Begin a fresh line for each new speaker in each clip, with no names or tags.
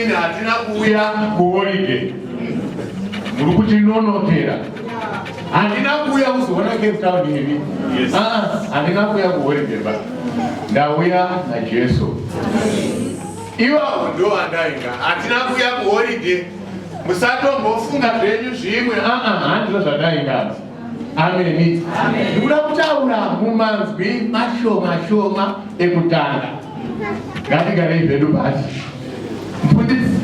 inini hatina kuuya kuholiday. Muri kutinonotera. Handina kuuya kuzoona Cape Town ini. Handina kuuya kuholiday ba. Ndauya naJesu. Iwo ndo andainga. Hatina kuuya kuholiday. Musatombofunga zvenyu zvimwe. Handizvo zvandainga. Amen. Ndikuda kutaura mumanzwi mashoma ekutanga. Ngatigarei zvedu basi. Mfundisi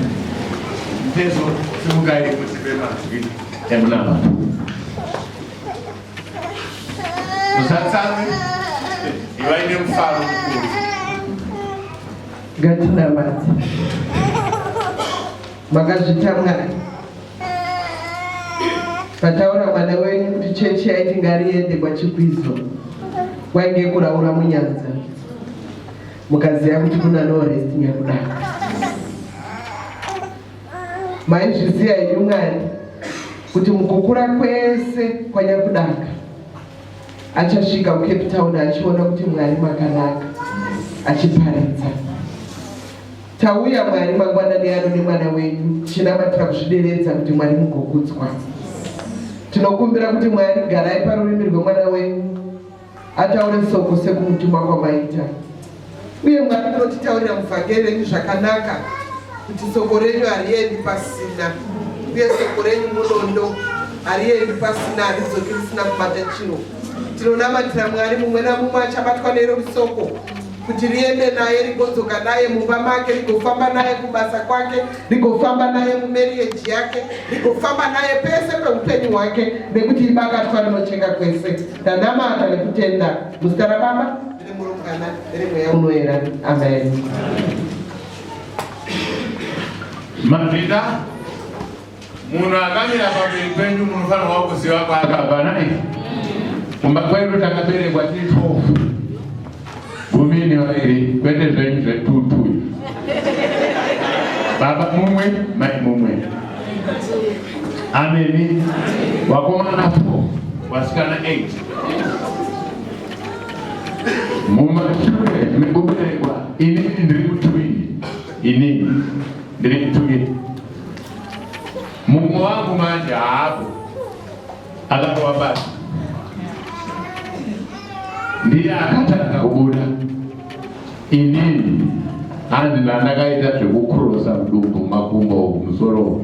mtezo simugaire kutipe manzwi emunama. Musatsame ivaine mufaro mukuru.
Ngatinamati makazvitamwari pataura mwana wenyu kuti chechi yaiti ngariende kwachikwizo kwainge kuraura munyanza mukaziya kuti kuna no rest nyakudaka. Maizviziya henyu Mwari kuti mukukura kwese kwanyakudaka achasvika kuCape Town achiona kuti Mwari makanaka achiparidza. Tauya Mwari mangwanani ano nemwana wenyu chinamatira kuzvideredza kuti Mwari mugokudzwa. Tinokumbira kuti Mwari garai parurimi rwemwana wenyu ataure soko sekumutuma kwamaita. Uye Mwari tinotitaurira muvhangeri renyu zvakanaka kuti soko renyu hariendi pasina, uye soko renyu munondo hariendi pasina, haridzoki risina kubata chinhu. Tinonamatira Mwari mumwe namumwe achabatwa nero soko kuti riende naye, rigodzoka naye mumba make, rigofamba naye kubasa kwake, rigofamba naye mumarriage yake, rigofamba naye pese peupenyu hwake, nekuti ibagatwa rinocheka kwese. Tanamata nekutenda muzita raBaba neMwana neMweya unoyera. Amen.
Mapita munhu akamira pamberi penyu munofanirwa kuziva kwaakabva naye. Kumba kwedu takaberekwa tiri 12. Gumi nevaviri kwete zvenyu zvetutu. Baba mumwe mai mumwe. Amen. Wakomana 4 wasikana 8. Mumashure mekuberekwa ini ndiri kutuviri. Ini ndiri kutuviri. Mumwe wangu manje haapo akatowa basi. Ndiye akatanga kubuda. Inini handina ndakaita zvekukurosa mudumbu makumbo musoro.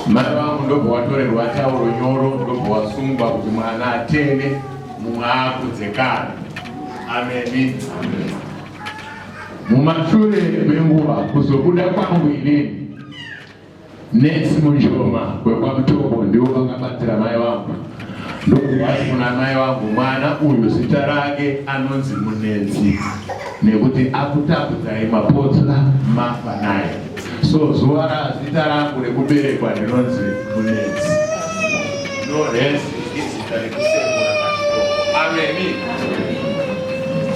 Mai vangu ndobva watorerwa tauro nyoro, ndobva wasungwa kuti mwana atende mumwe akudzekana. Amen. Mumashure menguva kuzobuda kwangu inini Nesi Munjoma kwekwaMutombo ndiwo vakabatsira mai vangu. Ndokubati kuna mai vangu mwana uyu zita rake anonzi Munenzi nekuti akutakudzai mapotsa mafa naye. So zuva razita rangu rekuberekwa rinonzi Munenzi. No rest izita rekusemura mashoko. Amen.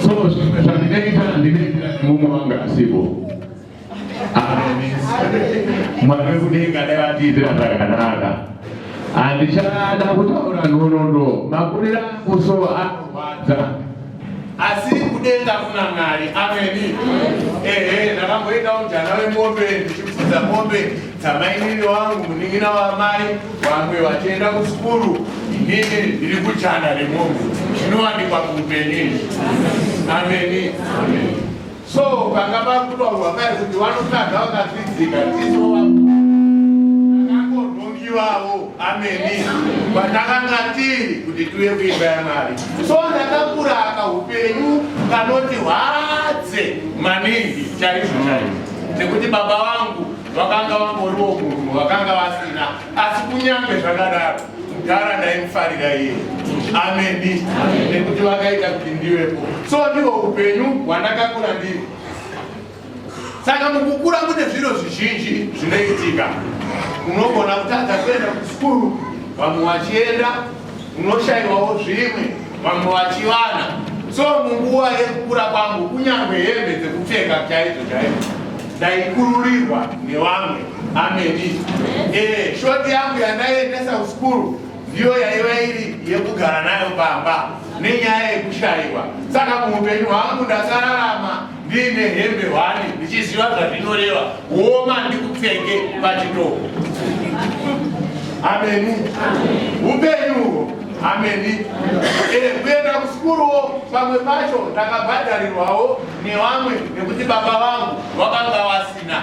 So zvimwe zvandinoita ndinoitira mumwe wangu asipo. Amen. Mwari wekudenga dai vatiitira zvakanaka. Handichada kutaura nhoroondo, makuriro angu so anorwadza. Asi kudenga kuna Mwari. Amen. Ndakamboita ujana wemombe ndichipfudza mombe dzamainini wangu munin'ina wamai vamwe vachienda kusikuru, inini ndiri kujana remombe. Zvinowanikwa muupenyu. Amen. So panga pakutaurwa pari kuti vanotadza vakadzidzika dzidzo vakakonhongiwawo. Amen. Kwatakanga tiri kuti tuye kuimba yaMwari. So ndakakura upenyu kanoti hwadze maningi chaizvo chaizvo, nekuti baba vangu vakanga vangoriwo munhu vakanga vasina, asi kunyange zvakadaro kugara ndaimufarira iye. Amen. Nekuti vakaita kuti ndiwepo. So ndiwo upenyu hwandakakura ndiri. Saka mukukura mune zviro zvizhinji zvinoitika. Unogona kutadza kuenda kusikuru, vamwe vachienda, unoshayiwawo zvimwe, vamwe vachiwana. So munguva yekukura kwangu kunyange hembe dzekupfeka chaidzo chaidzo ndaikururirwa nevamwe. Amen. Shoti yangu yandaendesa kusikuru ndiyo yaiva iri yekugara nayo pamba nenyaya yekushayiwa. Saka muupenyu hwangu ndasararama ndine hembe 1 ndichiziva zvazvinoreva woma ndikupfeke pachitoko. Ameni. Upenyuwo. Ameni. Kuenda kusikuruwo pamwe pacho ndakabhadharirwawo nevamwe nekuti baba vangu vakanga vasina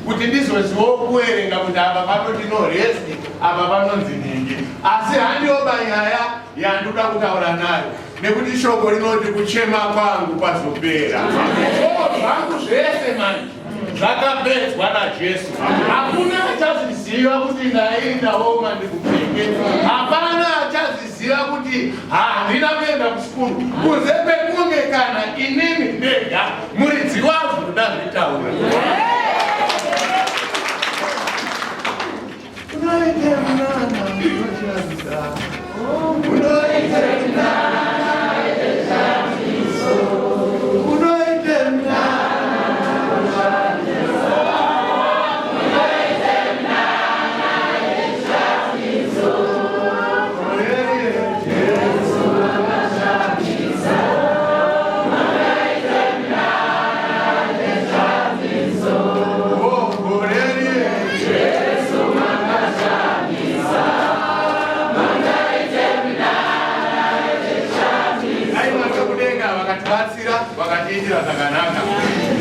kuti ndizozivawo kuerenga kuti apa panoti no rest apa panonzi nhingi. Asi handioba nyaya yandoda kutaura nayo nekuti shoko rinoti kuchema kwangu kwazopera. Zvangu zvese manje zvakapedzwa naJesu. Hakuna achaziziva kuti ndaendawo ndikupfeke. Hapana achaziziva kuti handina kuenda kusikuru kunze kwekunge kana inini ndega muridzi wazvo ndazvitaura. Unoite mnana unochazisa. Unoite mnana unochazisa. Unoite mnana. Vakatiitira zvakanaka.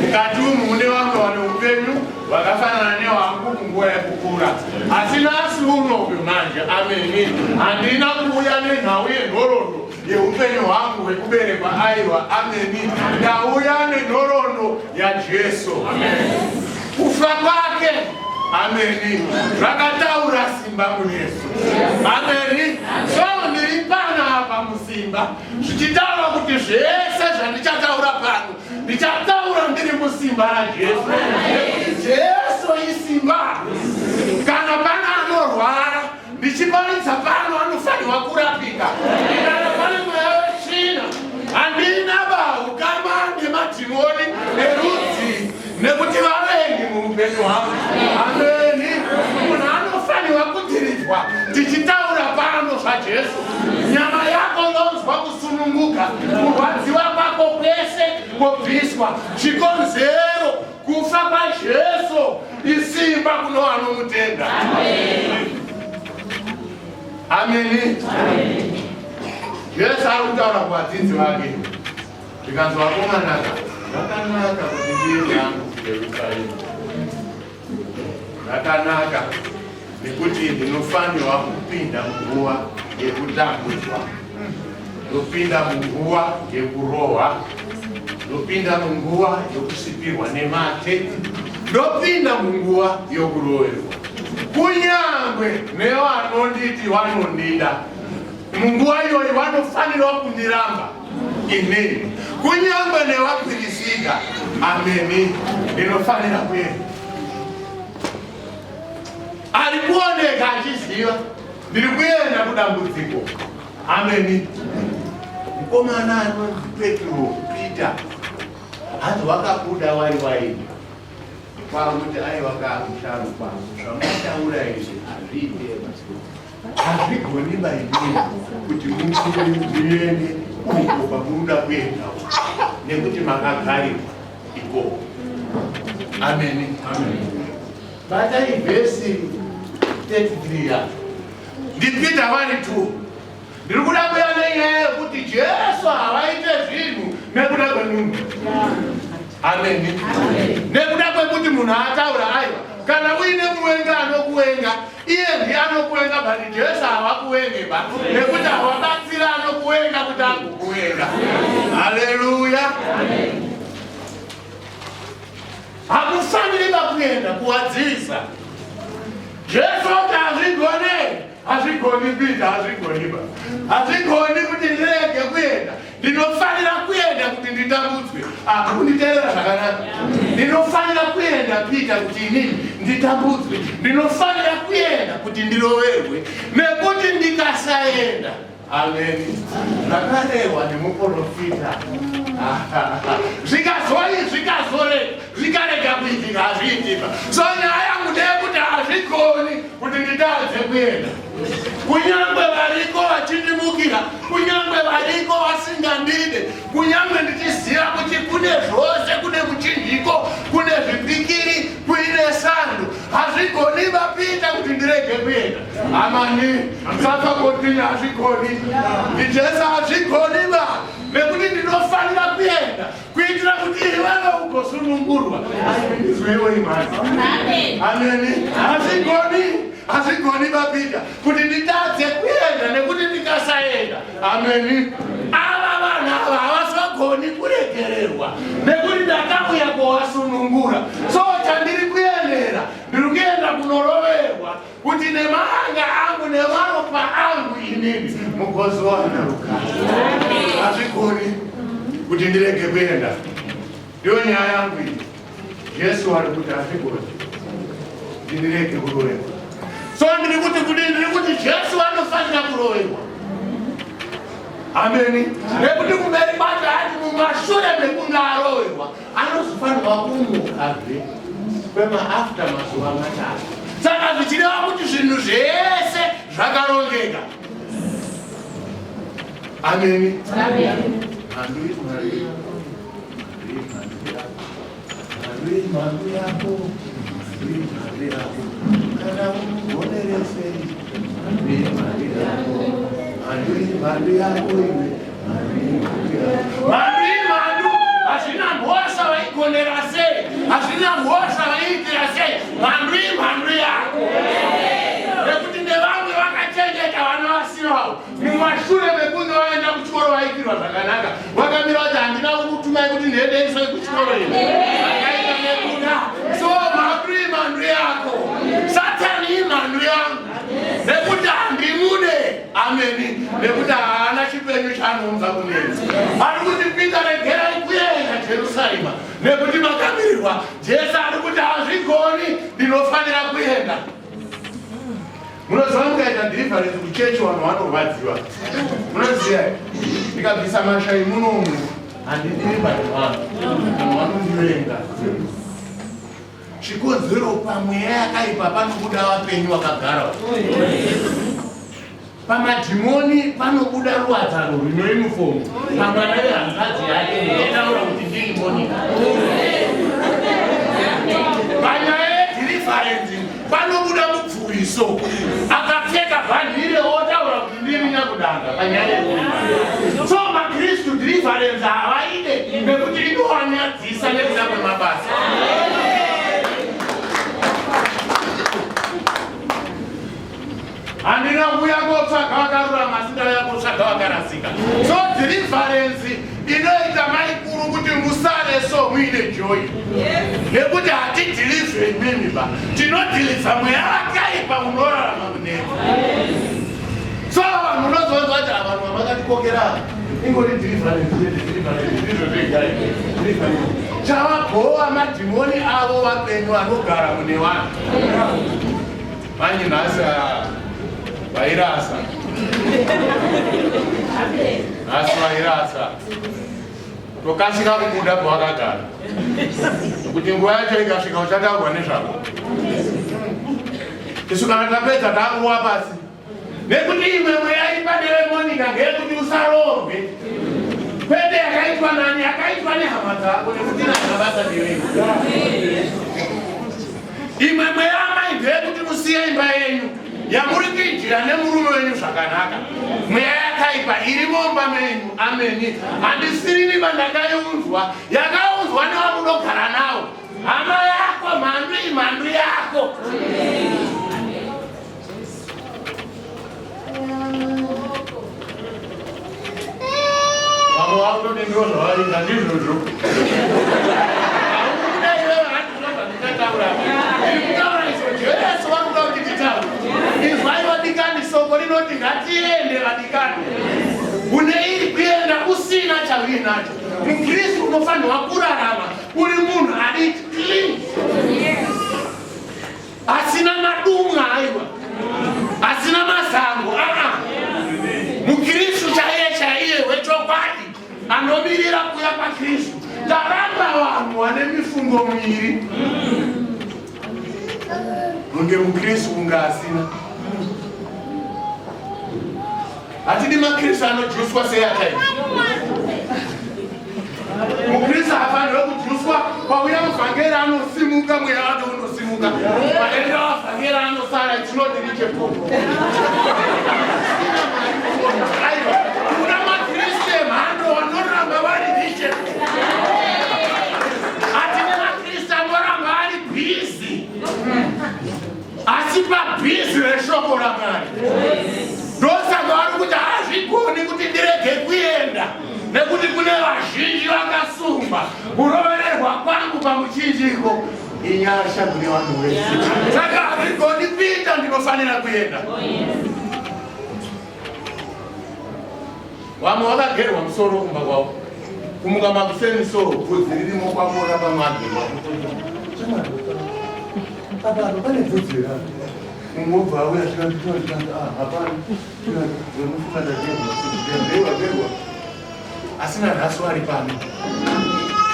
Mukati mune vamwe vane upenyu vakafanana newangu munguva yekukura. Asi nhasi unobe manje, ameni, handina kuuya nenhau yenhoroondo yeupenyu hwangu hwekuberekwa. Aiwa, ameni, ndauya nenhoroondo yaJesu. Kufa kwake, ameni, zvakataura simba munesu. Ameni. So ndiri pana apa musimba zvichitaura kuti zvese zvandichataura pano ndichataura ndiri musimba raJesu. Jesu isimba. Kana pana anorwara ndichiparidza pano anofanirwa kurapika. Kana pane mweya wetsvina handina bahu kama nemadhimoni erudzi nekuti vavengi muupenyu hwangu. Ameni. Munhu anofanirwa kudiridzwa tichitaura pano zvaJesu. Nyama yako yonzwa kusununguka, kurwadziwa kwako kwese kwobviswa. Chikonzero kufa kwaJesu isimba kuno vanomutenda. Ameni. Jesu ari kutaura kuvadzidzi vake zvikanzi vakomanaka zvakanaka kuti ndiye zvangu kuJerusarema. Zvakanaka nekuti ndinofanirwa kupinda munguva yekutambudzwa, ndopinda munguva yekurohwa, ndopinda munguva yekusipirwa nemate, ndopinda munguva yokuroverwa. Kunyangwe nevanonditi vanondida, munguva iyoyi vanofanirwa kundiramba inini. Kunyangwe nevapirisika, ameni, ndinofanira kuenda. Ari kuoneka achiziva ndiri kuenda kudambudziko. Ameni. Mukomana anonzi Petro, Peter, hanzi wakabuda wari waini kwakuti aiva kamusharukwa. Zvamataura izvi hazvigoni bainini kuti muende uko kwamunoda kuendawo nekuti makagarirwa ikoko. Ameni. Bata ivhesi 33 yacho ndipita vari 2 ndiri kuda kuya nenyaya yekuti Jesu havaite zvinhu nekuda kwemunhu. Ameni. Nekuda kwekuti munhu ataura aiwa kana uine muwenga anokuwenga iye ndiye anokuwenga but Jesu havakuwengeba nekuti havabatsira anokuwenga kuti agokuwenga. Haleluya. Hakufaniri kuenda kuwadzisa. Jesu hazvigoni Peter, hazvigoni kuti ndirege kuenda. Ndinofanira kuenda kuti nditambudzwe. Kunditeerera zvakanaka. Ndinofanira kuenda Peter kuti inini nditambudzwe. Ndinofanira kuenda kuti ndiroverwe nekuti ndikasaenda. Ameni. Zvakarehwa nemuprofita. Zvikarega kuitika hazviitika. So nyaya yangu ndeyekuti hazvigoni kuti nditadze kuenda. Kunyangwe variko vachindimukira, kunyangwe variko vasingandide, kunyangwe ndichiziva kuti kune zvose, kune kuchinjiko kune zvipikiri kuine sando hazvigoni vapita kuti ndirege kuenda amani saka kuti hazvigoni ndijesu hazvigoni va nekuti ndinofanira kuenda kuitira kuti iwewe ugosunungurwa izwewe imani ameni hazvigoni vapita kuti nditadze kuenda nekuti ndikasaenda ameni ava vanhu ava havazogoni kuregererwa nekuti ndakauya kuvasunungura so chandiri kuendera ndiri kuenda kunoroverwa kuti nemanga angu nemaropa angu inini mugozowana rukara hazvigoni kuti ndirege kuenda ndiyo nyaya yangu iyi jesu ari kuti hazvigoni ndirege kuroverwa so ndiri kuti jesu anofanira kuroverwa ameni nekuti kumberi kwacho ati mumashure mekunge aroverwa anozofanirwa kumukazve kwemaafta mazuva matatu saka zvichireva kuti zvinhu zvese zvakarongeka ameni mhandu yako kana ugoneresei mhandu yako iwe mhandu hazvina mhosva vaigonera sei hazvina mhosva vaiitira sei mhandu yako nekuti nevamwe vakachengeta vana vasivavo mumashure mekunge vaenda kuchikoro vaikirwa zvakanaka vakamira kuti handina kukutumai kuti ndiendeisoi kuchikoro ino vakaita nekuda so mhandu yako satani imhandu yangu nekuti handimude ameni nekuti haana chipenyu chaanounza kunenzi ari kuti pita regerai kuenda jerusarema nekuti makamirirwa jesu ari kuti hazvigoni ndinofanira kuenda munoziva mukaita dhirivharensi kuchechi vanhu vanorwadziwa munoziva ndikabvisa mashai munomu handidhirivhari vanhu vanondivenga chikonzero pamweya yakaipa panobuda vapenyu vakagara pamadhimoni panobuda ruwadzaro rwine yunifomu pamwana vehanzvadzi yake etaura kuti ndiimonika panyaya yedhirivharensi panobuda mupfuwiso akapfeka bhandire otaura kuti ndiri nyakudanga panyaya yedhirivharensi so makristu dhirivharensi havaide nekuti inowanyadzisa nekuda kwemabasa handina kuuya kotsvaga vakarurama sindauya kotsvaga vakarasika so dhirivharensi inoita maikuru kuti musare so muine joyi nekuti hatidhilivhe imimi ba tinodhilivha mweya wakaipa unorarama muneko so vanhu unozonzwa kuti avanhu vamakatikokera ingori dhirivharensi ndizvo zvegai chavabhowa madhimoni avo vapenyu vanogara mune vanhu manje nhasi vairasa nhasi vairasa tokasika kubuda pavakagara kuti nguva yacho ikasvika uchataurwa nezvako isu kana tapedza takuwa pasi nekuti imwe mweya ipaderemonika ngeyekuti usarorwe kwete yakaitwa nani yakaitwa nehama dzako nekuti nazvabasa newenyu imwe mweya amai ndeyekuti musiye imba yenyu yamuri kuitira nemurume wenyu zvakanaka mweya yakaipa iri momba menyu ameni handisiriri bandakaiunzwa yakaunzwa nevamunogara navo hama yako mhandu yako vamwe vakutoti ndivo zvavaringa ndizvozvo jesu vakuda kuti nditaura izwai vadikani soko rinoti ngatiende vadikani une iri kuenda usina chauinacho mukristu unofanirwa kurarama uri munhu ari clean asina madumwa aiwa asina mazango mukristu chaiye wechokwadi anomirira kuya pakristu taramba vanhu vane mifungo miviri kunge mukristu kunge asina hatidi makristu anodyuswa sei akaita mukristu hafanirwe kudyuswa pauya mavhangeri anosimuka, mweya wacho unosimuka. Vaenda vavhangeri anosara chinoti richepopo. Kuna makriste emhando vanoramba vari richepopo. Hatine makriste anoramba ari bhizi. Asi pabhizi reshoko raMwari. Ndosaka vari kuti hazvigoni kuti ndirege kuenda. Nekuti kune vazhinji vakasungwa. Kurovererwa kwangu pamuchinjiko inyasha kune vanhu vese. Saka hazvigoni kuita, ndinofanira kuenda. Vamwe vakagerwa musoro kumba kwavo. Kumuka makuseni soro, bvudzi ririmo kwamona pamwagerwa. Apa pane bvudzi ravo. Mungobva auya tikati hapana. Wemufunga ndagerwa. Asina nhasi vari pano.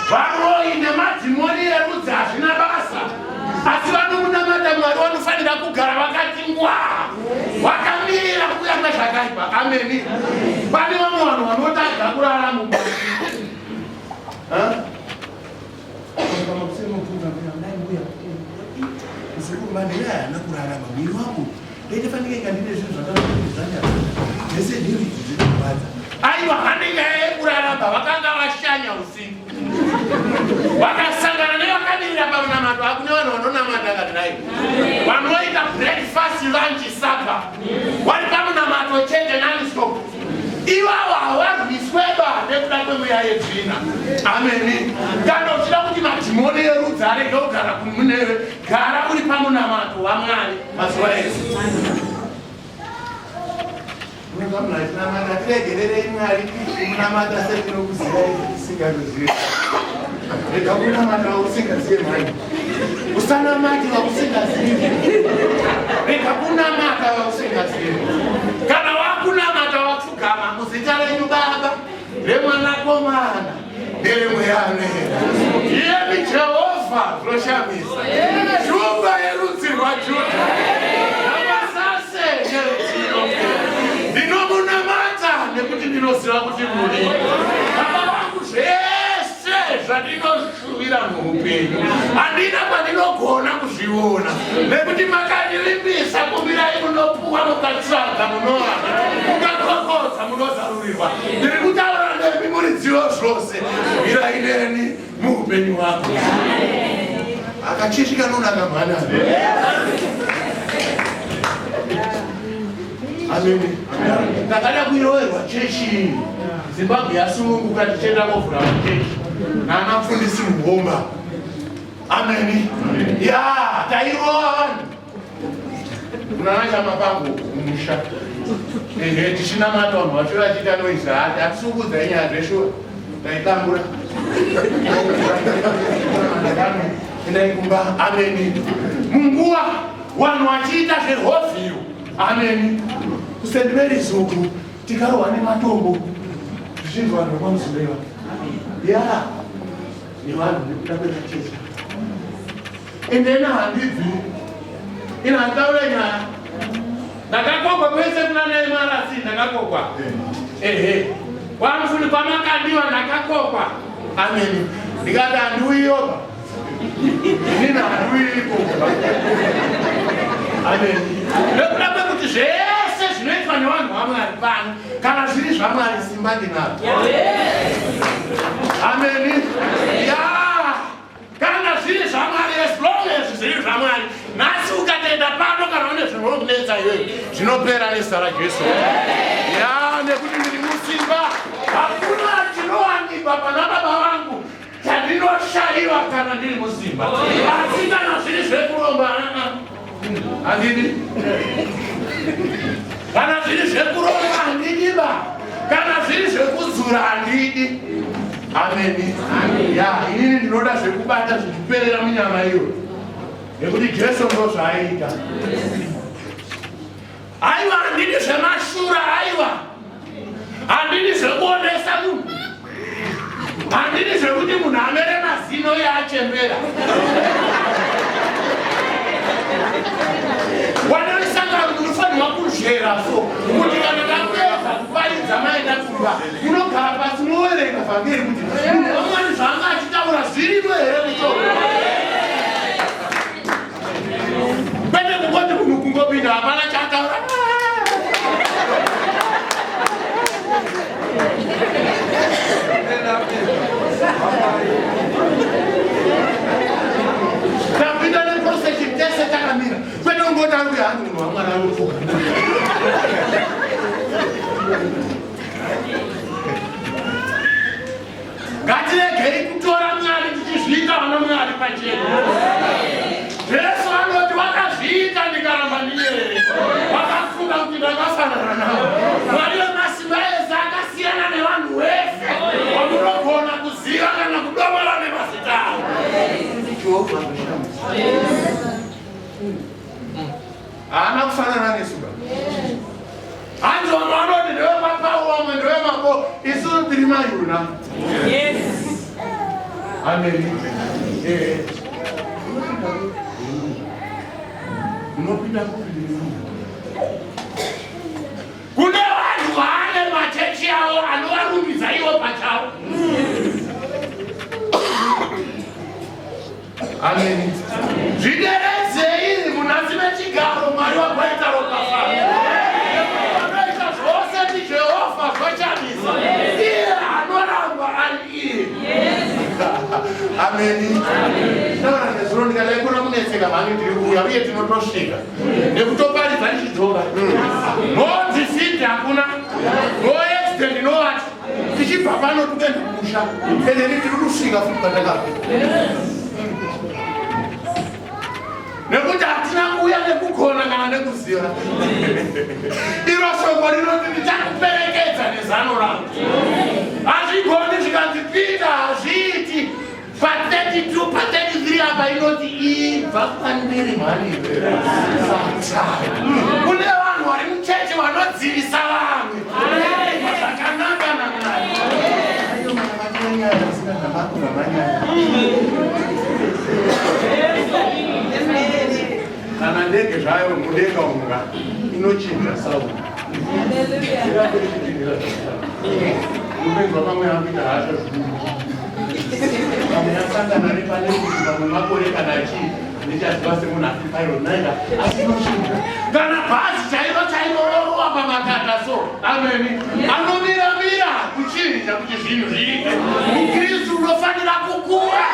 Varoi nemadhimoni erudzi hazvina basa. Asi vanomunamata Mwari vanofanira kugara vakati ngwaa. Vakamirira kuyange zvakaipa. Ameni. Pane vamwe vanhu vanotadza kurara mumba. Mandela haana kurarama. Mwiri wangu ndaifanira kunge ndine zvinhu zvakazanya. Zvese ndiri zvinorwadza. Aiwa hanenge kurarama, vakanga vashanya usiku. Vakasangana nevakamirira pamunamato. Hakune vanhu vanonamata kadai. Vanoita breakfast, lunch, supper. Vari pamunamato change non-stop. Ivavo havarwisweba nekuda kwemweya yedzvina. Ameni. Kana uchida kuti madhimoni erudzi arege kugara kumuneve, gara uri pamunamato waMwari mazuva ese. Unongamulatinamata tiregererei Mwari kumunamata setinokuzirai tisingazivi. Rega kunamata wausingazive Mwari. Usanamati wausingazive. Rega kunamata wausingazive. Kana wakunamata wakugama muzita renyu Baba, reMwanakomana, neremweyanera. Iyemi Jehovha zvoshamisa. Shumba yerudzi rwaJudha. Namasase neruzivo. Ndinomunamata nekuti ndinoziva kuti muri. Baba vangu zvese zvandinoshuvira muupenyu handina kwandinogona kuzviona. Nekuti makandirimbisa kumbirai munopuwa, mukatsvaga munowana, mukakokodza munozarurirwa. Ndiri kutaura nemi muridzivo zvose. Virai neni muupenyu hwako. Akachishika nonaka mwana. Ameni. Takada kuroverwa chechi. Zimbabwe yasununguka tichenda kovhura machechi. Nana mufundisi Muhomba. Ameni. Ya, tairova vanhu. Kunana chamapango kumusha. Tichinamata vanhu vacho vachiita noisa. Hatisungudza inyaya zveshuwa. Taitambura. Endai kumba. Ameni. Munguva vanhu vachiita zvehovhiyo. Ameni. St. Mary's huku tikarohwa nematombo. Zvizhinji vanhu vamuzureva. Ya, ni vanhu nekuda kwekachechi. Endena handibvi. Ina ndataura nyaya. Ndakakokwa kwese kuna nemarasi ndakakokwa. Wamufuni kwamakandiwa ndakakokwa. Ameni. Ndikati handiuyoba. Inini handiuyipo. Ameni. Nekuda kwekuti zvese zvinoitwa nevanhu vaMwari pano, kana zviri zvaMwari simba ndinaro. Ameni. Ya. Kana zviri zvaMwari, as long as zviri zvaMwari, nhasi ukatenda pano kana une zvinokunetsa iwewe, zvinopera nezita raJesu. Ya, nekuti ndiri musimba. Hakuna chinowanikwa pana baba vangu chandinoshayiwa kana ndiri musimba. Asi kana zviri zvekuromba, handidi. Kana zviri zvekuromba handidiba. Kana zviri zvekudzura handidi. Ameni. Ya, inini ndinoda zvekubata zvichiperera munyama iyo. Nekuti Jesu ndozvaaita. Aiwa, handidi zvemashura, aiwa. Handidi zvekuonesa munhu. Handidi zvekuti munhu amere mazino yaachembera. Wanorisanga unofanirwa kuzhera so. Kuti kana tapedza kuparidza maenda kumba, munogara pasi moverenga vhangeri kuti munhu wamwari zvanga achitaura zvirimo here mucho. pachena. Yesu anoti wakazviita ndikaramba ndiyere. Wakafunga kuti ndakafanana nawo. Mwari wemasimba ese akasiyana nevanhu vese. Wamunogona kuziva kana kudomora nemazita avo. Jehovha anoshamisa. Haana kufanana nesu baba. Hanzi vamwe vanoti ndevemapawu vamwe ndevemako. Isu tiri mayuna. Amen. Unopinda kupinda. Kune vanhu vane machechi avo anovarumbidza ivo pachavo. Amen. Zvideredzei munhasi mechigaro Mwari wakaita ropafadzo. Vanoita zvose ndi Jehovha zvochamisa. Iye anoramba ari iye. Amen. Taura nezuro ndikadaikona kunetseka mhani ndiri kuuya uye tinotosvika. Nekutoparidza ndichidzoka. No defeat hakuna. No accident no what. Tichibva pano tukaenda kumusha. Ende tiri kusvika futi pandakabva. Nekuti hatina kuuya nekugona kana nekuziva. Iro shoko rinoti ndichakuperekedza nezano rangu. Hazvigoni zvikanzi Pita hazviiti. Pa32, pa33 apa inoti ibva kwandiri mhani. Kune vanhu vari muchechi vanodzivisa vamwe. Zvakanaka naMwari. Aiyo mana manyanya asina zvamako zvamanyanya. Kana ndege zvayo mudenga unga inochinja sauti. Upenzi wamwe akuita hasha zvikuru. Vamwe asangana nepane kuti vamwe makore kana achii ndichaziva semunhu asi pairo naida asi inochinja. Kana bhazi chairo rorova pamatata so. Amen. Anomiramira kuchinja kuti zvinhu zviite. Mukristu unofanira kukura.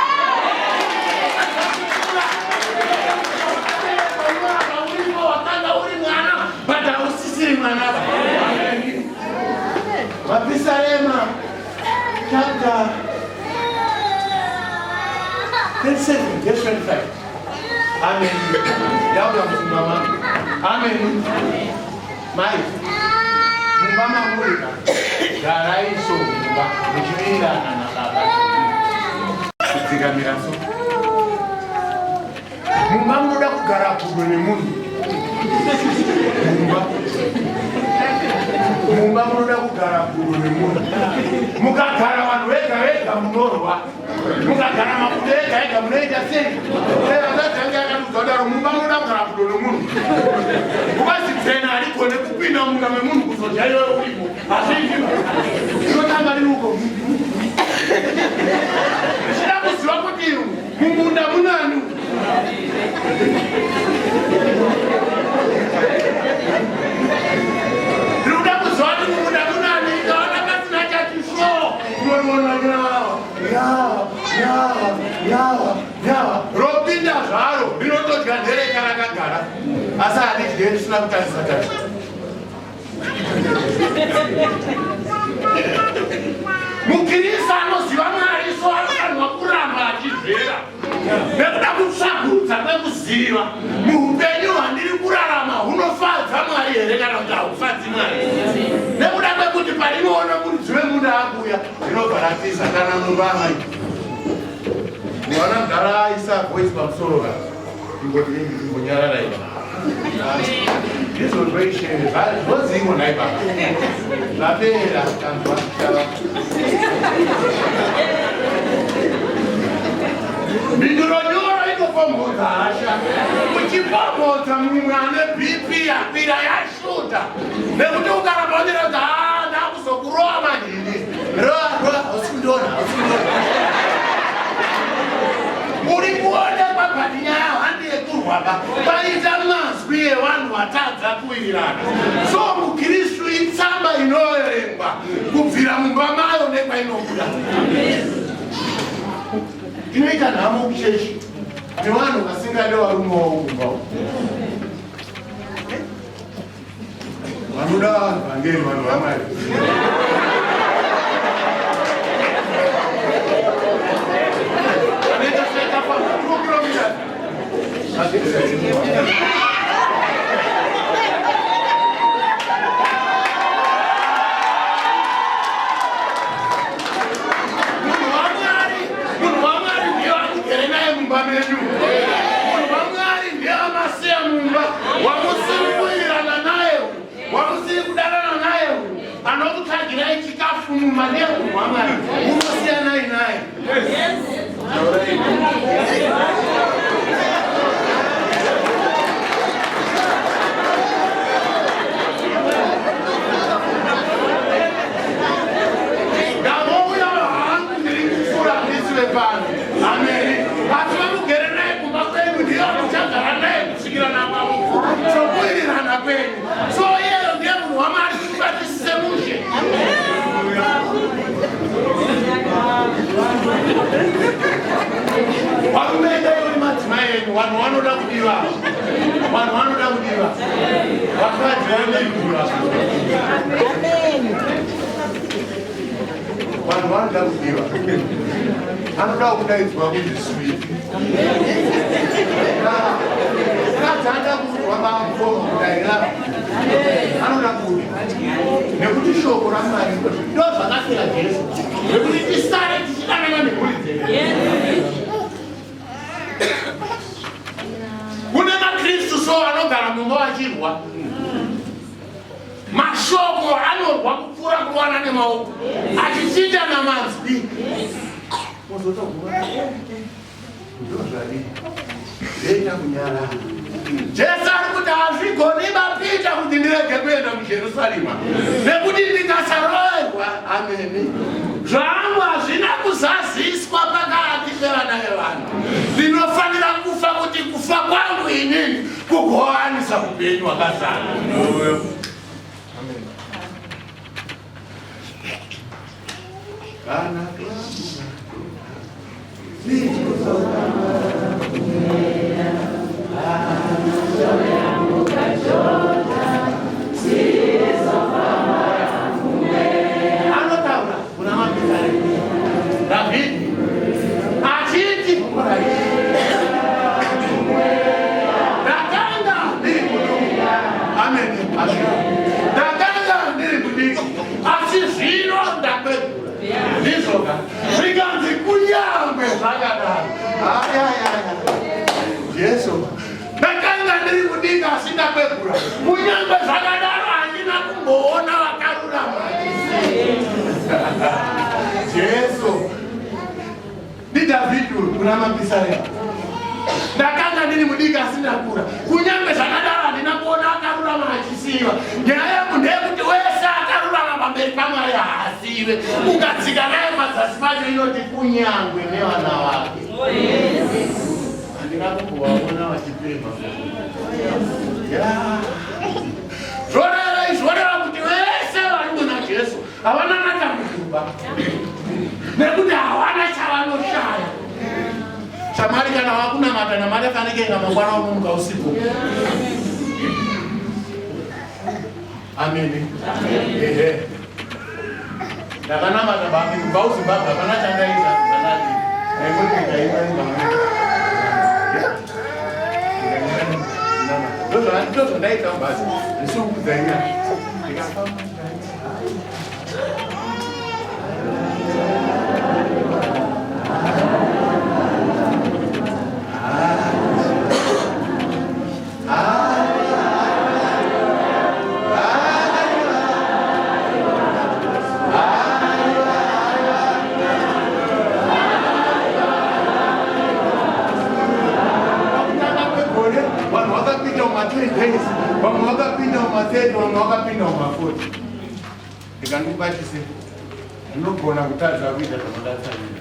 Wakanga uri mwana but hausisiri mwana. Mapisarema chapter 37 verse 25. Amen. Yauda msimama. Amen. Mai. Mumama mulika. Garaiso mumba. Mchimira na baba. Kudzigamira so. Mumba muda kugara kudo nemunhu. Mumba munoda kugara kudo nemunhu. Mukagara vanhu vega vega munorwa. Mukagara mabudo ega ega munoita sei? Vazadzange akatudzaudaro mumba munoda kugara kudo nemunhu. Ukazidzena harigone kupinda mumba memunhu kuzodya iwe uripo. Hazviki. Inotanga riri uko. Ndichida kuziva kuti mumunda munani. Ruda kuzwani mumunda munani ikaona kasina chatisho. Yawa. Ropinda zvaro rinotodya nhereka rakagara. Asi hadidye risina kutarisa tacho. Mukristu anoziva Mwari so anofanirwa kuramba achizvera. Nekuda kutsvagurudza kwekuziva muupenyu hwandiri kurarama hunofadza Mwari here kana kuti haufadzi Mwari. Nekuda kwekuti parinoona mudzi wemunda akuya rinobva ratiza kana mumba amai. Mwana mudhara aisa voice pamusoro ka ingoti imbonyarara iva. Izvo zvoishere zvozingo nai baba. Zvapera kanzwa chava. Minduronyoro inopomhodza hasha. Uchipomhodza mumwe ane BP yakwira yashuta. Nekuti ukaramba unyera kuti ndakuzokurova manhini. Roa, usikundona. Uri kuonekwa pati nyaya handi yekurwaba. Paita mazwi evanhu vatadza kuwirirana. So mukristu itsamba inoverengwa kubvira mumba mayo nekwainobuda. Inoita nhamo kuchechi nevanhu vasingade varume womumba. Vanoda vangeri vanhu vaMwari. Vanoita seita pamwe. umumaneko mwamani unosiyana inaye Amen. Atu mugere naye kumba kwenu ndio mchangara naye kusigira na mwamu. So kweli na kwenu. So yeye ndiye Muhammad kubatissemushe. Wamenda yoni matimaye wanu da kudiwa. Wanu da kudiwa. Wakaje ndio kudiwa. Amen. Wanu da kudiwa. Anoda kudayidzwa kuzviswiti akadzanda kuvamamfoma kudayira anoda kuti nekuti shoko raMwari ndo zvakasira Jesu nekuti tisare tichidanana nemhuri dzedu. Kune maKristu so anogara mumba vachirwa mashoko anorwa kupfuura kuwana nemaoko achichinja namanzwi. Jesu ari kuti hazvigoni bapita kuti ndirege kuenda kuJerusarema nekuti ndikasaroverwa ameni zvangu hazvina kuzaziswa pakati pevana vevanhu. Ndinofanira kufa kuti kufa kwangu inini kugowanisa upenyu hwakazara. Kana anotaura kuna mapizari David achiti ndakanga ndiri kudiki. Amen. Ndakanga ndiri kudiki asi zvino ndakwegura ndizoka zvikanzi kunyangwe zvakadaro. Jesu ndakanga ndiri kudika asi ndakwegura kunyangwe zvakadaro handina kumboona vakarurama. Jesu ndiDhavhidhi kuna mapisarema ndakanga ndiri mudika asi ndakura kunyangwe zvakadaro handina kuona akarurama achisiyiwa. Nyaya yangu ndeyekuti wese akarurama pamberi paMwari haasiyiwe. Ukadzika naye padzasi pacho inoti kunyangwe nevana vake. Handina kumbovaona vachipemha. Zvoreva kuti vese vari muna Jesu havana matambudziko nekuti hawana chavanoshaya. Shamari kana wakunamata namari afanike mangwana unomuka usiku. Amen. Ehe. Ndakanamata bami kubva kuZimbabwe hapana chandaita panati. Nekuti ndaiva ndozvo ndaita basi. Ndisukudzaina. Vamwe vakapinda mumathedu, vamwe vakapinda mumafoti. Ndikandikubatise ndinogona kutadza kuita zvinodatsanira.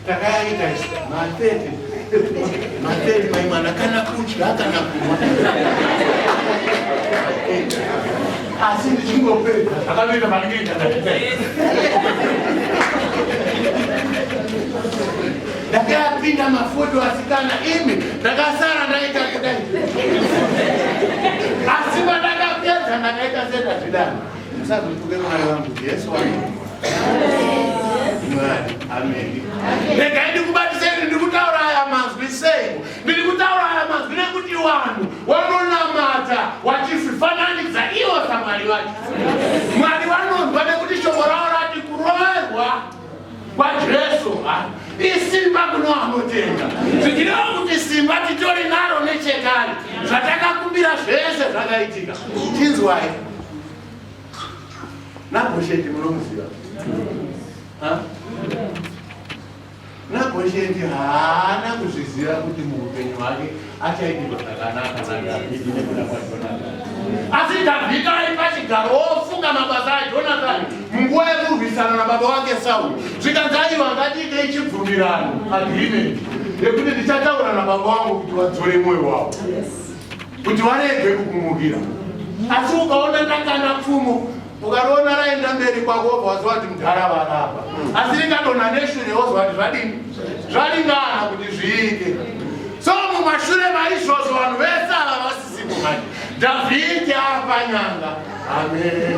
Takaita mathedi maimwana kana kudya kana kumwa. Asi ndichingopedza zvakanoita maningi ndakapinda mafoto asikana imi ndakasara ndaita kudai. Asi pandakapedza ndakaita seDhavhidhi. Musazotuke Mwari wangu Jesu wangu. Mwari. Amen. Regai ndikubatiseni ndikutaura aya mazwi sei. Ndikutaura aya mazwi nekuti vanhu vanonamata vachifananidza ivo saMwari vacho. Mwari vanonzwa nekuti shoko ravo rati kuroverwa kwaJesu isimba kuno anotenga. Tichireva kuti simba titori naro nechekare. Zvatakakumbira zvese zvakaitika. Chinzwai. Nabosheti munomuziva. Nabosheti haana kuzviziva kuti muupenyu hwake achaitirwa zvakanaka naDhavhidhi nekuda kwaJonathani. Asi Dhavhidhi ari pachigaro ofunga mabasa aJonathani munguva yekurwisana nababa wake Sauli. Zvikanzi aiwa ngatiite chibvumirano, agreement, yekuti ndichataura nababa wangu kuti vadzore mwoyo wavo, kuti varege kukumukira. Asi ukaona ndakana pfumo, ukaona raenda mberi kwako waziva kuti mudhara varapa. Asi rikadonha neshure wozwa kuti zvadini? Zvalingana kuti zviite. So mumashure maizvozvo vanhu vese ava vasisi kumhanya. Dhavhidhi apanyanga. Amen.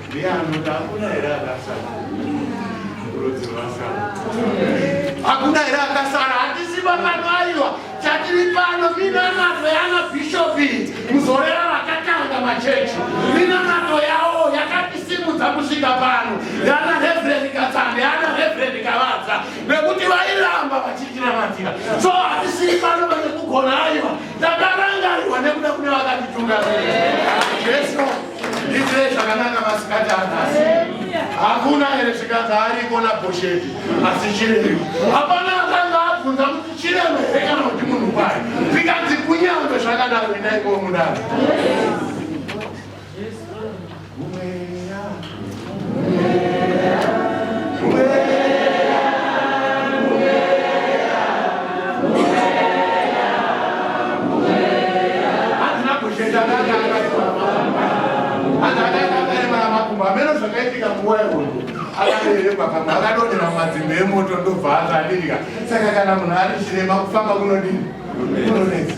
Ndianoti hakuna here akasara. Hakuna here akasara. Hatisi vakanoaiwa. Chatiri pano minanato yana bishopi muzorera vakatanga machechi. Minanato yavo yakatisimudza kusvika pano. Yana Reverend Katsande, yana Reverend Kavadza, nekuti vairamba vachitinamatira. So hatisiri pano vane kugona aiwa. Takarangariwa nekuda kune vakatitungamirira. Jesu ndizve zvakanaka masikati anhasi. Hakuna here zvikanzi ariko naBhosheti, asi Chirema. Hapana akanga abvunza kuti Chirema here kana kuti munhu kwaye. Zvikanzi kunyange zvakadaro inaiwo mudaro. Ameno zvakaitika nguva iyoyo akaberekwa pamwe akadonhera mumadzimbe emoto ndobva akadirika. Saka kana munhu ari Chirema kufamba kunodini? Kunonetsa.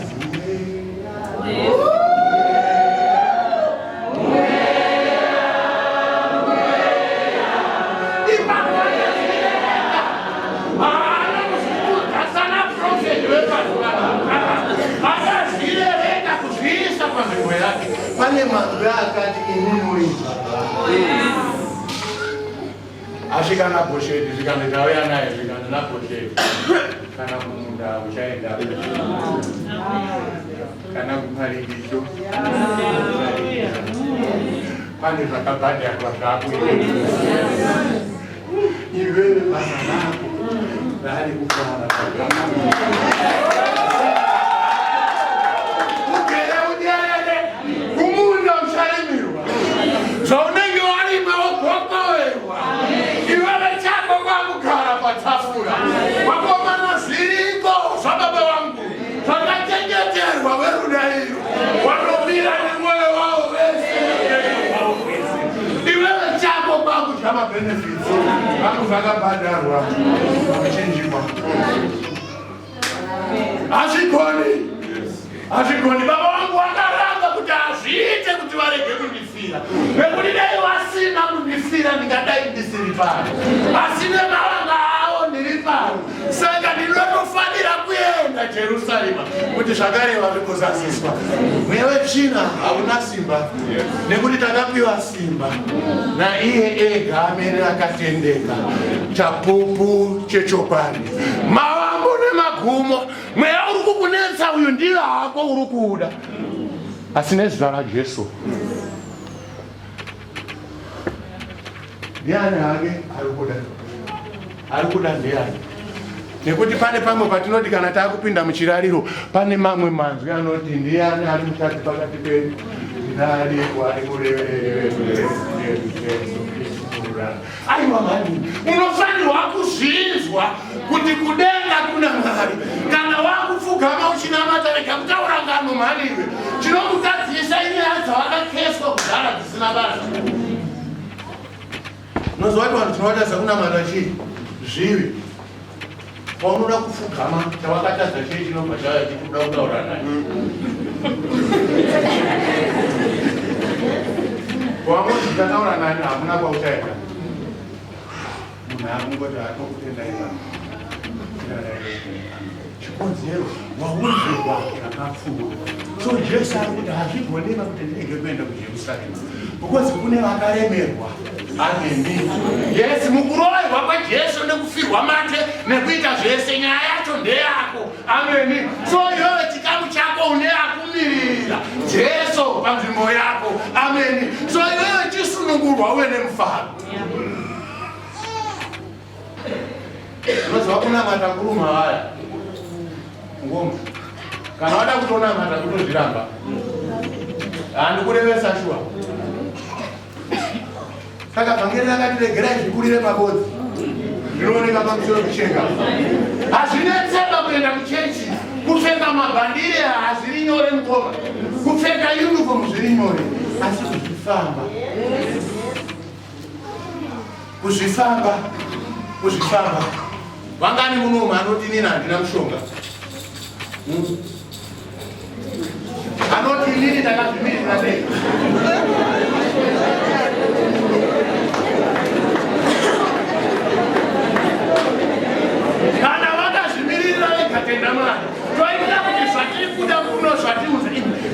Pane mazwi akati inunoita. Asvika naBhosheti zvikanzi ndauya naye zvikanzi naBhosheti. Kana kumunda uchaenda. Kana kumaringisho. Pane zvakabhadharwa zvako. Iwewe basa rako rari kufara zvaunenge warima wogogoverwa. Iwewe chako kwakugara patafura. Wakomana zviriko zvababa vangu zvakachengeterwa verudairo. Vanomira nemwoyo wavo vese. Iwewe chako kwakudya mabenefits. Vanhu zvakabhadharwa vakuchinjikwa. Hazvigoni. Baba vangu vakaramba kuti hazviite kuti varege kundifira. Nekuti dai vasina kundifira ndingadai ndisiri pano. Asi nemavanga avo ndiri pano. Saka ndinotofanira kuenda Jerusarema kuti zvakareva zvikuzadziswa. Mwewe tsvina hauna simba. Nekuti takapiwa simba naiye ega amene akatendeka. Chapupu chechokwadi. Mavambo nemagumo. Mweya uri kukunetsa uyu ndiye hako uri kuda. Asi nezita raJesu. Ndiani hake ari kuda ndiani? Nekuti pane pamwe patinoti kana taakupinda muchirariro pane mamwe manzwi anoti ndiani ari mukati pakati pedu. Ndinariko ari mureverere aiwa mani, unofanirwa kuzvinzwa kuti kudenga kuna Mwari. Kana wakupfugama uchinamata rega kutaura ngano mhaniwe. Chinokutadzisa ine hadza wakakeswa kugara dzisina basa. Unozwa kuti vanhu tinoita sekunamata chii? Zvivi. Paunoda kufugama chawakatadza chii chinobva chauya chikuda kutaura naye. Wamoti ndataura nani hamuna kwauchaenda. Munhu akungoti atokutendai vanhu. chikonzero waunzirwa zvakapfuura. So Jesu ari kuti hazvigoneka kuti ndinenge kuenda kuJerusarema because kune vakaremerwa. Ameni. Yes, mukuroverwa kwaJesu nekufirwa mate nekuita zvese nyaya yacho ndeyako. Ameni. So iwewe chikamu chako uneakumirira Jesu panzvimbo yako. Ameni. So iwewe chisunungurwa uve nemufaro. Unozwa kunamata kuruma vaya ngombe kana wada kutonamata kutozviramba handikurevesa shuwa. Saka vhangeri rakatiregerai zvikurire mabodzi zvinooneka pamusoro kucheka. Hazvinetseba kuenda kuchechi kupfeka mabhandire hazviri nyore mukoma, kupfeka uniform zviri nyore, asi kuzvifamba vangani munhu anoti nini handina mushonga, anoti nini ndakazvimirira nei. Kana vakazvimirira vegatenda Mwari toita kuti zvatiri kuda kuno zvatiuza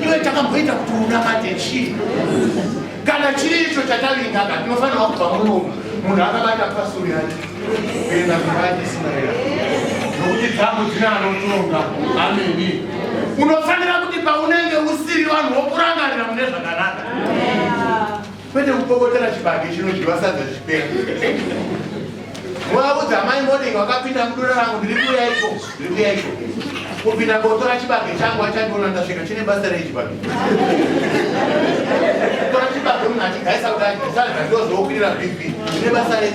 iwe takamboita kuti unamate chii. Kana chiri icho chatavingaga tinofanira kubva muromo munhu akabata pasuri yake kuenda kuvaIsraeri nokuti dzamu dzina anotonga. Ameni. Unofanira kuti paunenge usiri vanhu vokurangarira mune zvakanaka, kwete kupokotera chibage chinodyiwa sadza chipera. Mwaudza mai morning wakapinda mudura rangu ndiri kuya iko kupinda kotora chibage changu achandiona ndasvika chine basa rechibage. Tora chibage munhu achigaisa kudai ndisarga ndozokwirira BP chine basa re.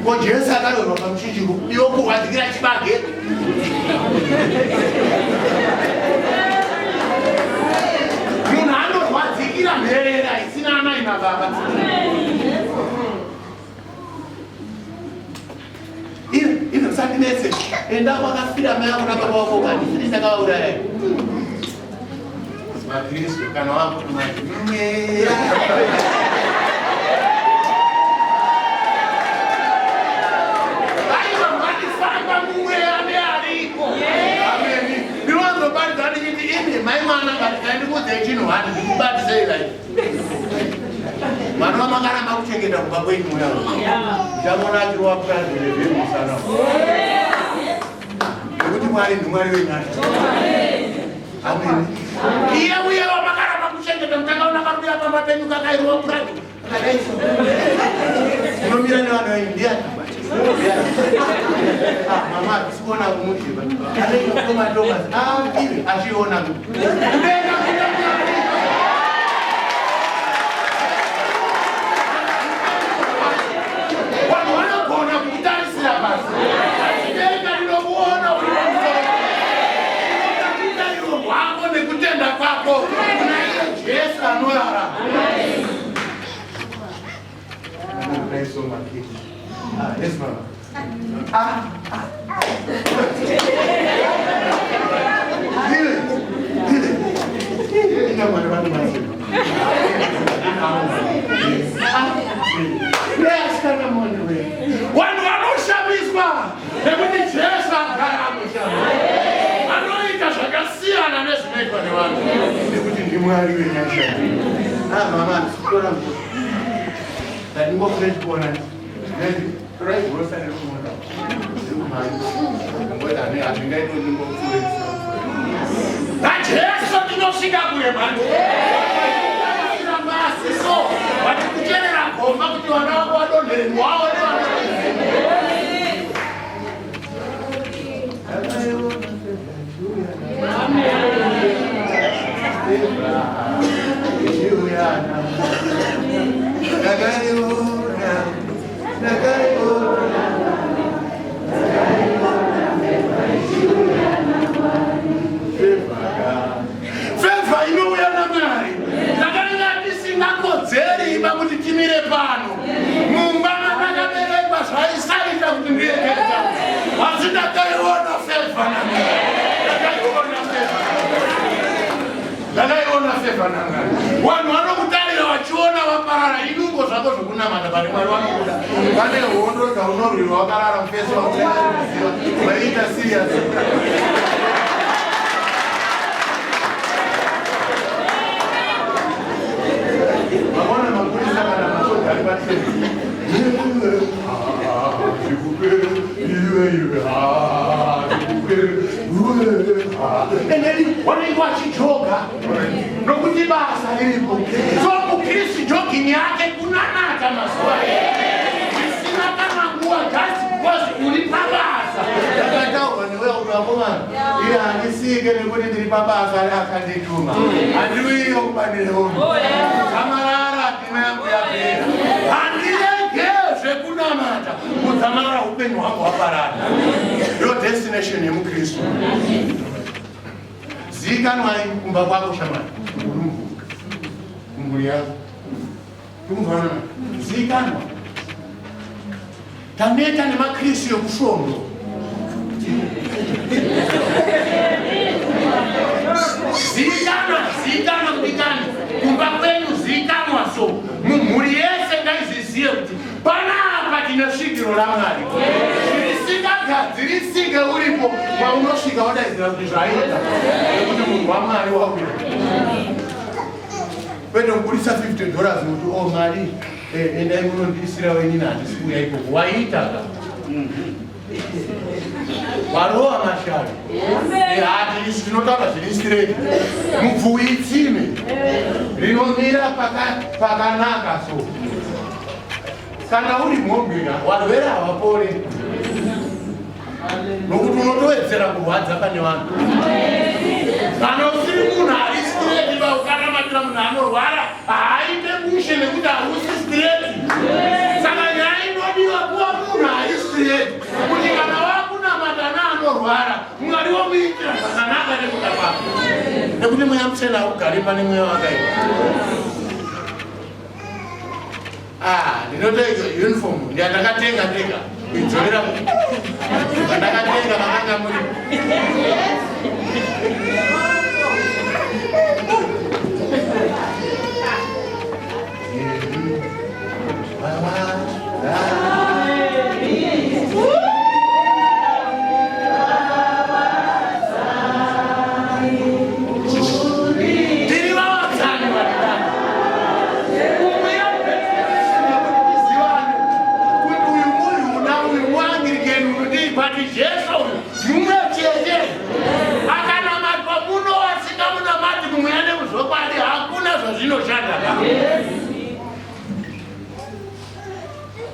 Ko Jesu akarorwa pamuchinjiko iwo kurwadzikira chibage. Munhu anorwadzikira nherera isina amai nababa. Ive musandinetse enda kwakafira mai ako nababa wako kani ndini ndakavauraya. Makristu kana wako mai mwana ndikudze chino handi ndikubatisei lai mwana wamakaramba kuchengeta kubva kwenyu yavo chamona achiri wapukazvirevemusana nekuti Mwari ndimwari wenyasha. Ameni. Iye uye wamakaramba kuchengeta mutakaona karuya pamba penyu kakairwa purati kadaiso unomira nevana venyu ndiani mama tisikuona kumuchiva anenge kutomatomasi ivi achiona vanhu vanogona kutarisira basi achidenga rinokuona uiairo rwako nekutenda kwako kuna iye Jesu anorara. Yes, mama. Vanhu vanoshamisa nekuti Jesu agara amushamisa, vanoita zvakasiyana nezvinoitwa nevanhu nekuti ndimwari wenyasha. Mama ndikutora ndandingofuna chikuona torai gurosa nekumona ngoda hazvingaito ndingokuesa naJesu tinosvika kure manje masiso vatikucherera gomba kuti vana vako vadonhere waone Favor inouya naMwari. Ndakanga ndisingakodzeri imba kuti timire pano mumba mandakaberekwa zvaisaita kuti ndiregereka, asi ndakaiona favor naMwari. Ndakaiona favor naMwari. Vanhu vanokutarira vachiona vaparara inungo zvako zvokunamata pane Mwari wanokuda. Pane hondo dzaunorwirwa wakarara mufesi wakuziva vaita serious. Vamona mapurisa kana masodha ari pateni. Wanenge wachijoga nokuti basa riripo. So mukristu jogging yake kunanata mazuva zvisina kana nguva just because uri pabasa. Ndakataurwa neweya kuti vakomana iye handisike nekuti ndiri pabasa akandituma handiwiyo kubanire hondo tamarara ndima yangu yapera handirege zvekunamata kudzamarara upenyu hwangu hwaparara. Your destination yemukristu zikanwai kumba kwako shamani urumvuka kumburi yako kumvana zikanwa taneta nemakristu yokusvondo zikanwa kudikani kumba kwenyu zikanwa. So mumhuri yese ngaiziziye kuti panapa tine svikiro raMwari. Zvirisike uripo maunosvika wadaizira kuti zvaita nekuti munhu waMwari wauya kwete kuburisa $50 kuti Mwari endai munondisira wenini handisi kuuya ikoko waitaka warova mashari hati izvi zvinotaura zviri straight. Mubvuwi itsime rinomira pakanaka. So kana uri mhombera varwere havapore nokuti unotowedzera kurwadza pane vanhu. Kana usiri munhu ari straight vaukanamatira munhu anorwara haaite mushe nekuti hausi straight. Saka nyaya inodiwa kuva munhu ari straight kuti kana wakunamata neanorwara Mwari womuitira zvakanaka nekuda kwako nekuti mweya mutsvene haugari pane mweya wakaipa. Ndinotoita uniform ndiyandakatenga ndega kuidzorera ndakatenga makanga muri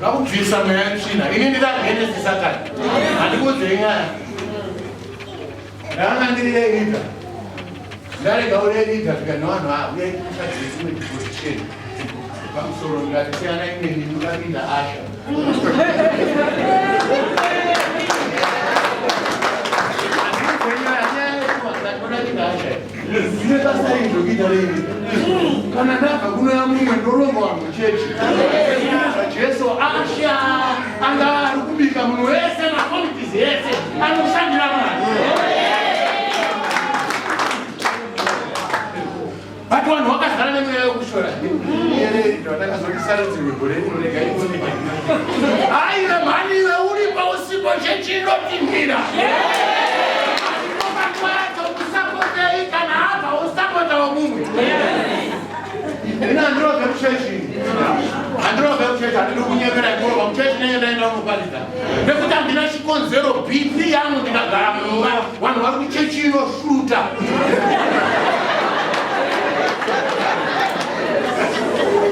nakubvisa mweya tsvina. Ini ndiragenesis akati handikuudzei nyaya ndanga ndiri leader ndarega ure leader zvika nevanhu uyai kushadzire imwe position pamusoro ndikati siyana imwe ndinokapinda asha zvine basa rizvokuita leader. Kana ndabva kunoya mumwe ndoromba vanhu muchechi Jesu asha anga ari kubika munhu wese makomitizi ese anoshandira Mwari. Bati vanhu vakazara nemweya yokushora ndakazokisaridzirwe gore rinorega ioneka aive mhaniwe uripa usipo chechinotimbira usapotei kana hapa usapota wamumwe. Ina handinobve kuchechi handiri kunyemera ikoro pamuchechi nenge ndaenda unoparidza nekuti handina chikonzero BP yangu ndikagara mumba vanhu vari kuchechi inoshuta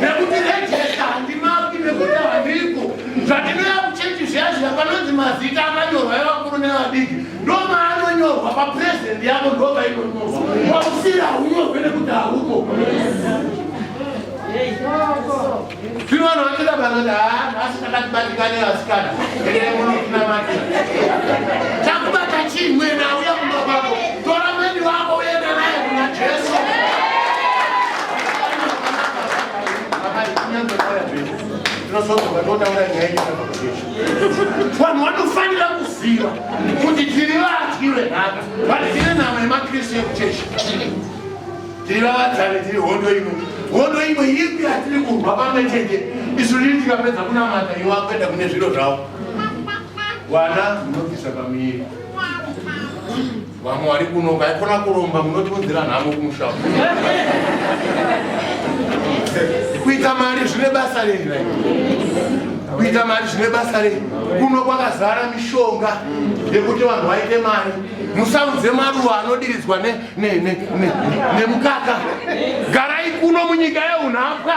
nekuti rejesta handimapi nekuti handiko zvandinoya kuchechi zviya panonzi mazita akanyorwa evakuru nevadiki ndomaanonyorwa papurezidendi yavo ndovainonyorwa pausiri haunyorwe nekuti hauko. Zvino vanhu vachida vanoti nhasi takatibatikane vasikana endai munokunamatira chakubata chimwe nauya kumba kwako tora mweni wako uenda naye kuna Jesu. Vanhu vanofanira kuziva kuti tiri vatyi venhaka vati tine nhamo yemakristu ekuchechi tiri vavadzane tiri hondo imwe Wono imwe ipi atiri kurwa pamwe chete. Isu riri tikapedza kunamata iwe wakuenda kune zviro zvavo. Wana munobvisa pamiri. Vamwe vari kuno kaikona kuromba munotiunzira nhamo kumusha. Kuita mari zvine basa rei. Kuita mari zvine basa rei. Kuno kwakazara mishonga yekuti vanhu vaite mari. Musaudze maruva anodiridzwa nemukaka. Garai kuno munyika yeunhapwa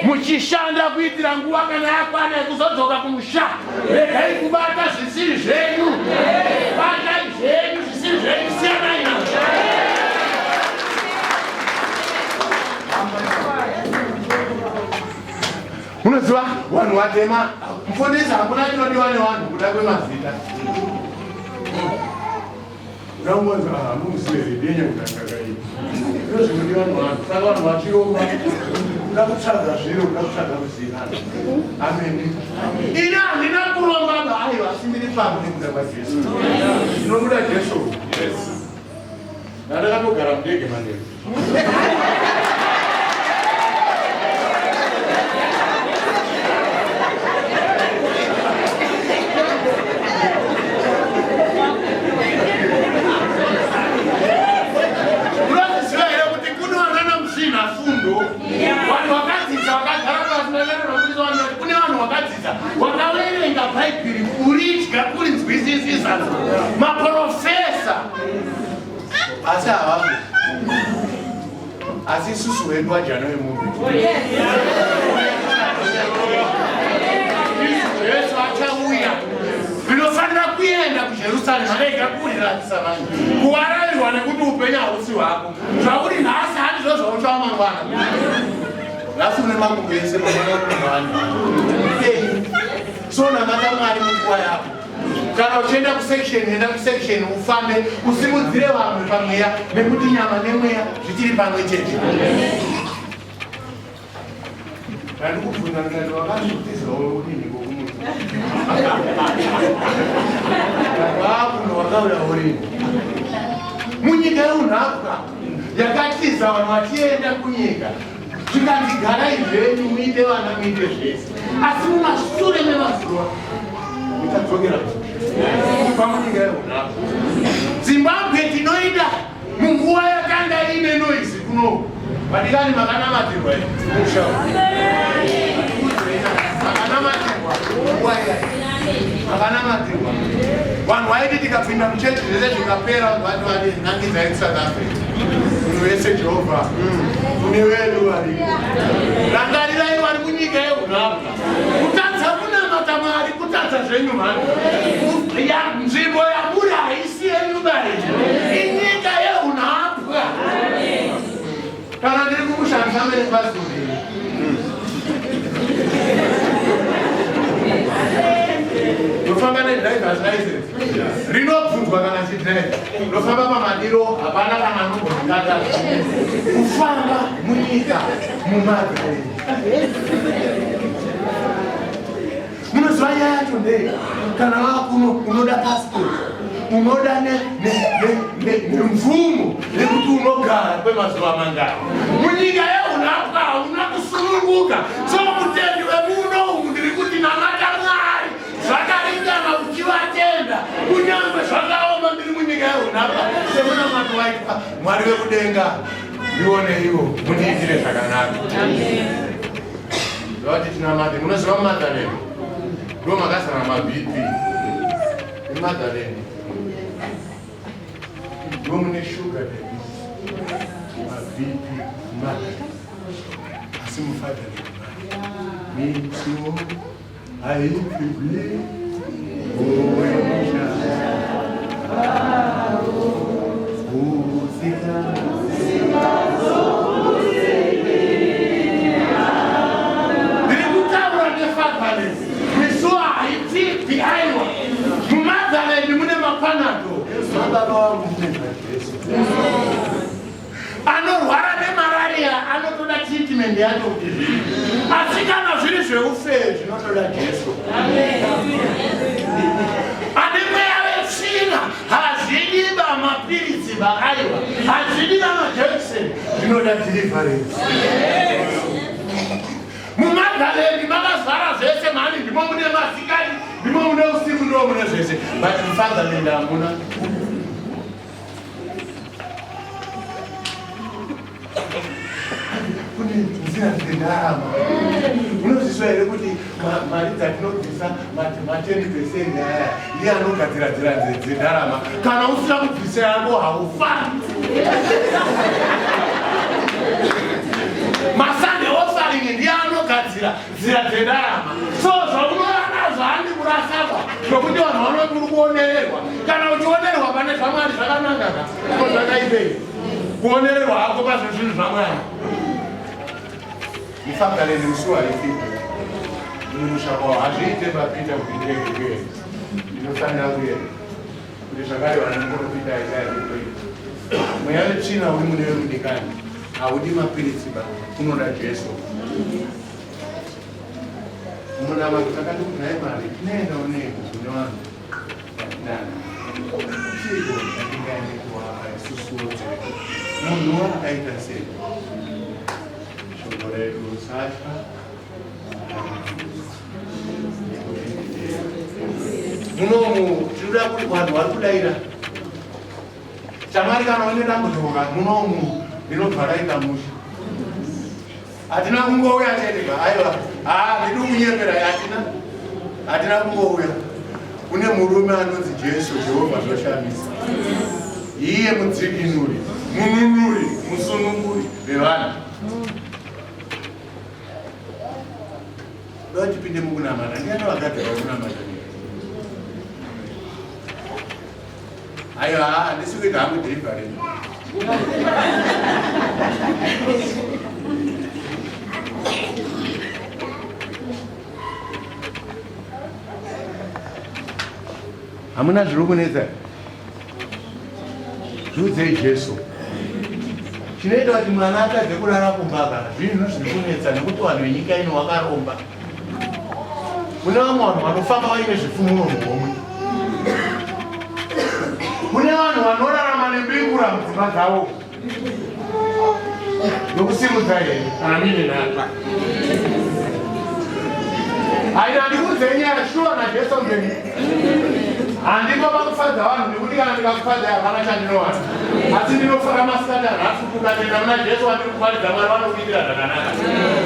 muchishanda kuitira nguva kana yakwana yekuzodzoka kumusha. Regai kubata zvisiri zvenyu. Batai zvenyu zvisiri zvenyu, siyanai nazvo. Unoziva vanhu vatema mufundisi hakuna chinodiwa nevanhu kuda kwemazita. Unongonzi hamumusiri denya kutangakaii. Ndizvo zvinodiwa nevanhu. Saka vanhu vachiromba kuda kutsvaga zviro, kuda kutsvaga kuzivana. Amen. Ini handina kuromba aiwa asi ndiri pamwe nekuda kwaJesu. Ndinomuda Jesu. Ndakatogara mudege manheru. Vanhu vakadzidza vakagara pasi nevanokudzwa kune vanhu vakadzidza vakaverenga bhaibheri kuridya kurinzwisisa maprofesa asi havavo asi isusu wedu wajana wemunhu Jesu achauya zvinofanira kuenda kuJerusarema rega kuriratisa vanhu kuwarairwa nekuti upenyu hausi hwako zvauri nhasi handizvo zvauchawa mangwana nhasi une makumbo ese pamwana kumwani so namata Mwari munguva yako kana uchienda kusection enda kusection ufambe usimudzire vamwe pamweya nekuti nyama nemweya zvichiri pamwe chete ndikubvunza ndikati wakazvitizawo udini kokumunhu vakuno wakauya urini munyika yeunhapwa yakatiza vanhu vachienda kunyika tikandigarai zvenyu muite vana muite zvese asi mumashure memazuva itadzokera pamunyika yeunhapwa. Zimbabwe tinoida munguva yakanga ine noisi kunoku vadikani makanamatirwa makanamatirwa vanhu vaiti tikapinda muchechi zvese zvikapera vanhu vati nangidzai kuSouth Africa munhu wese Jehovha kune vedu vari rangarirai vari munyika yeunhapwa kutadza kunamata Mwari kutadza zvenyu mhani nzvimbo yamuri haisi yenyu bai inyika yeunhapwa. Kana ndiri kumushandisa mene pasuri ndofamba nedrivers license rinobvunzwa kana chidrive ndofamba pamadiro hapana kana anombozvikata kufamba munyika mumadhiri munoziva nyaya yacho ndei kana vakuno unoda passport unoda nemvumo yekuti unogara kwemazuva mangana munyika yeunhapwa hauna kusununguka so mutendi wemuno umu ndiri kuti namata Mwari zvakaringana uchivatenda kunyange zvakaoma ndiri munyika yeunhapwa semunamata waitwa Mwari wekudenga ndione ivo mundiitire zvakanaka zvavati tinamate munoziva mumadhaleni ndo makazara maBP emadhaleni ndo mune shuga maBP madhaleni asi mufadhaleni mitiwo haipibli owemusha usika anorwara nemararia anotoda treatment yacho kuti zvii asi kana zviri zveufe zvinotoda Jesu. Ane mweya wetsvina hazidiba mapilisi vakaiwa hazvidi namajekiseni zvinoda deliverance. Mumagaleni makazara zvese mani, ndimo mune masikati, ndimo mune usiku, ndimo mune zvese, but mufatherland hamuna. Kune nzira dzendarama. Munozviswa here kuti mari dzatinobvisa ma10% aya ndiye anogadzira nzira dzendarama. Kana usina kubvisa yako haufani. Masande offering ndiye anogadzira nzira dzendarama. So zvaunoona zvandi kurasaba zvokuti vanhu vanokuri kuonererwa. Kana uchionererwa pane zvamwari zvakanangaka ko zvakaipei kuonererwa hako pazvezvinhu zvamwari. Mufatherland musuwa ifipo munushako hazviite papita kuti ndege inofanira kuenda kuti zvakare vanomuprofita Isaiah mweya wetsvina uri mune verudikani haudi mapirisi ba unoda Jesu. Munama kutakati kunaye mari tinoenda uneko kune vanhu vatinana chido chatingaende kuwaka isusuwo dzedu munhu akaita sei shoko redu satya munomu tinoda kuti vanhu vari kudaira chamari kana une dambudziko munomu ndinobva raita musha hatina kungouya chete aiwa ndiri kunyepera hatina kungouya kune murume anonzi Jesu Jehovha zvoshamisa iye mudzikinuri mununuri musununguri vevanhu dotipinde mukunamata ndiani vakagara kunamata aiwa handisi kuita hangu deliverance. Hamuna zviri kunetsa zviudzei Jesu chinoita kuti mwana atadze kurara kumba zvinhu zviri kunetsa nekuti vanhu venyika ino vakaromba. Kune vamwe vanhu vanofamba vaine zvipfuno muhomwe, kune vanhu vanorarama nembingura mudzimba dzavo nokusimudza here kana mine nata aina ndikuudzei nyaya shuwa naJesu mberi handiko pakufadza vanhu nekuti kana ndikakufadza hapana chandinowana asi ndinofara masikati anhasi ukatenda muna Jesu wandiri kuparidza Mwari vanokuitira zvakanaka.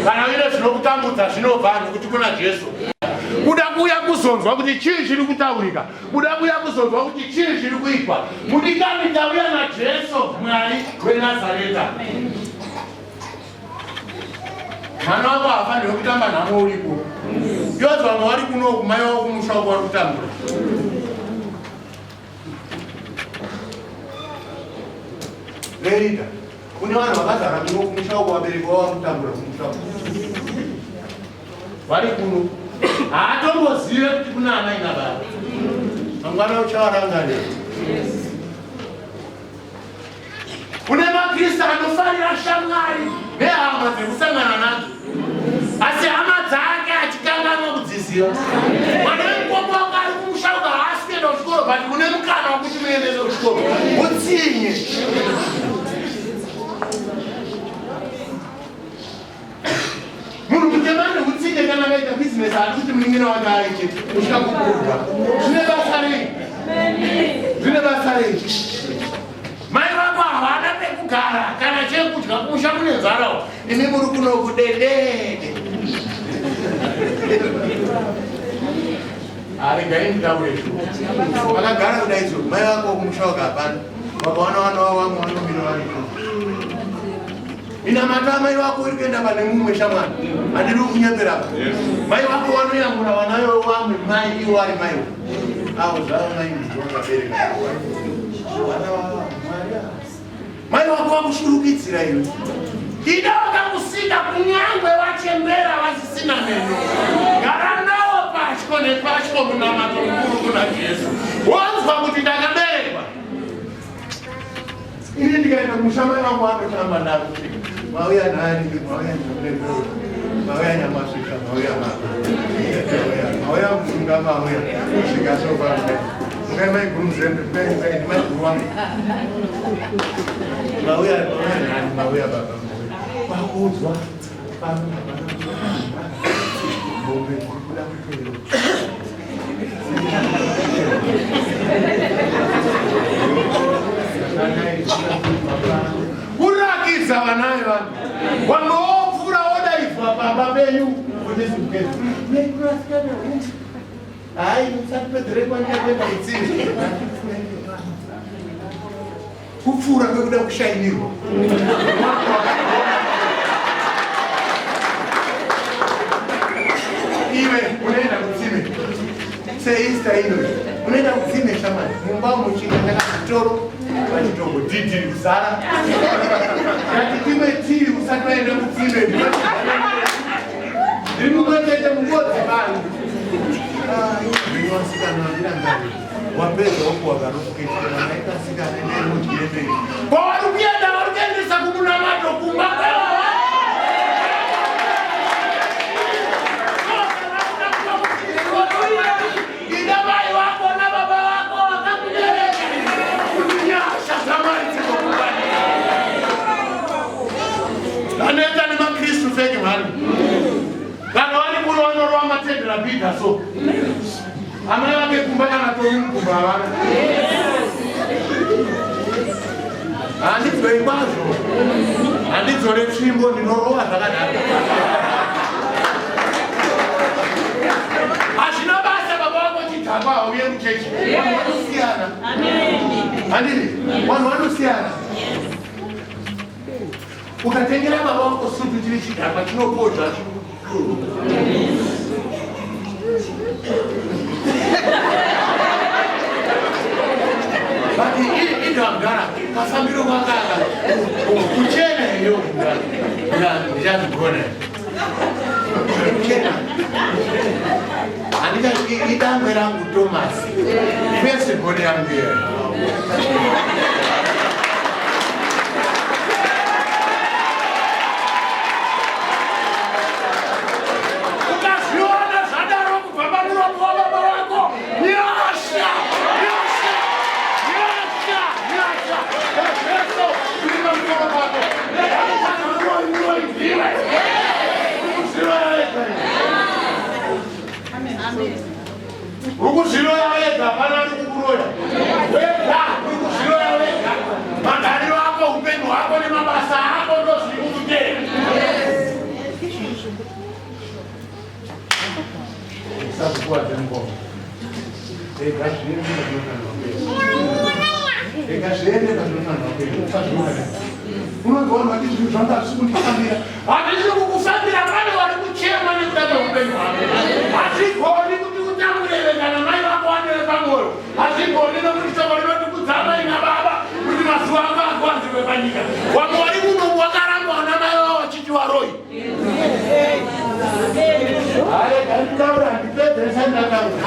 Kana uine zvinokutambudza zvinobva nekuti kuna Jesu kuda kuuya kuzonzwa kuti chii chiri kutaurika, kuda kuuya kuzonzwa kuti chii chiri kuitwa. Mudikani tauya naJesu Mwari weNazareta. Mwana wako hafaniri kutamba nhamo uripo. Yozi vamwe vari kunoku mai wavo kumusha wako vari kutambura. Lerita kune vanhu vakazara kuno kumusha wako vabereki wavo vari kutambura kumusha wako vari kuno haatombozive kuti kuna amai nababa. Mangwana uchawarangarira. Kune makrista anofarira shamwari nehama dzekusangana nadzo asi hama dzake achikanganwa kudziziva. Mwana wemukombo wako ari kumushauka haasi kuenda kuchikoro but kune mukana wokuti muendese kuchikoro mutsinye. Munhu mutemane utsinye kana vaita bizinesi ari kuti muningira wake aite kusvika kukurwa. Zvine basa rei? Zvine basa rei? Mai vako havana pekugara kana chekudya kusha mune nzarawo imi muri kuno kudedede. Aregai nditaure vakagara kudaidzo mai vako kumusha wako hapana vakaona vana vavo vamwe vanomira variko. Inamata mai vako uri kuenda pane mumwe shamwari handiri kunyepera. Mai vako vanoyambura vana vamwe mai iwo ari maiwo avo zvavo mai ndizvongabereka vana vavo mai wako vakushurukidzira iwe ida vakakusika kunyangwe vachembera vasisina meno. Gara navo patyo nepatyo munamato mukuru kuna Jesu wonzwa kuti ndakaberekwa. Ini ndikaenda kumusha mai vangu vanotamba ndakuti mauya nhani mauya ndomebeo mauya nyamasvika mauya mauya musunga mauya kusvika sofa Mai kumzembe mai kuwanga. Mauya nani mauya baba. Bakuzwa. Bombe kula kutelo. Urakiza wanayo bana. Wamofura oda ifa baba benyu kuti sikezi. Nekurasana. Ai, musapedere kwanyaka maitsini. Kufura kwekuda kushainirwa. Iwe unaenda kutsime. Seista ino. Unaenda kutsime shamani. Mumba muchinga ndakatoro. Vachitongo didi usara. Yatitime tiri usatwaenda kutsime. Ndimukotete mugodzi vanhu. Ndinowasikana ndinangari. Wapedza wokuwagarofukeita naika sikana nemujiremberi. Kwavari kuenda vari kuendesa kumunamato kumba kwavo. Ida mai wako na baba wako wakakujereka. Kunyasha zamani dzikokubani. Anoenda nemakristu feki mhari. Kana vari kuno vanorova matendera bhidha so. Amai vake kumba kana tori mukumba havana. Handidzoi kwazvo. Handidzore tsvimbo ndinorova zvakadaro. Hazvina basa baba vako chidhakwa hauye kuchechi. Vanhu vanosiyana. Handiri? Vanhu vanosiyana. Ukatengera baba vako sutu chiri chidhakwa chinopodza Bati indagara kasambiro kwakanga kuchena iyo ndiyazigona kuchena andika idangwe rangu Thomas pese gone yangu iyo Ukuziloya wega pana kukuroya. Wega ukuziloya wega. Magariro ako upenyu wako nemabasa ako ndozvikutera. Sakukwata ngoma. Ega zviri unozoona kuti zvinhu zvanga zvikundifambira handisi kukufambira pane vari kuchema nekuda kweupenyu hwako hazvigoni kuti utakurevekana mai vako wanere pamwoyo hazvigoni nokuti shoko rinoti kudzamai nababa kuti mazuva ako akuwanzirwe panyika wamwe vari muno wakarangwa namai vavo vachiti waroi aregandaura handipedzesa ndakaura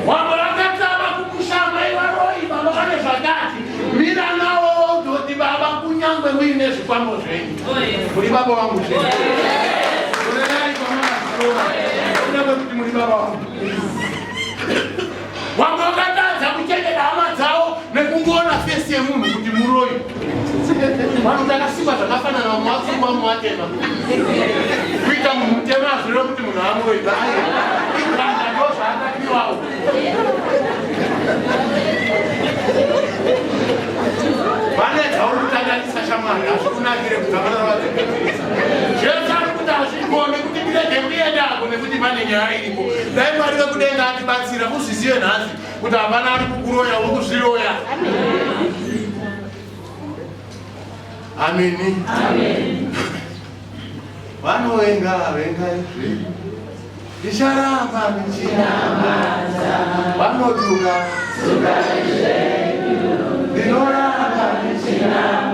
wamwe vakatama kukushamai varoi vava vane zvakati mira navo udoti baba kunyangwe muine zvikwambo zvenyu muri baba vangu zvenyu urerai kwamanaziona kunyange kuti muri baba vangu wamwe vakatadza kuchengeta hama dzavo nekungoona fesi yemunhu kuti muroi vanhu takasikwa zvakafanana vamwe vasungwa muvatema kuita munhu mutema azviro kuti munhu amuroi iganda ndo zvaakapiwawo vanedza uri kutanganisa shamwari hazvikunakire kudzamana vadzekedzisa jesu ari kuti hazvigone kuti ndirege kuendako nekuti pane nyaya iripo dai mwari vekudenga atibatsira uzvizive nhasi kuti hapana ari kukuroya uri kuzviroya ameni vanovenga venga izvi ndicharamba ndichirambaza vanoduka ndinoramba ndichiramba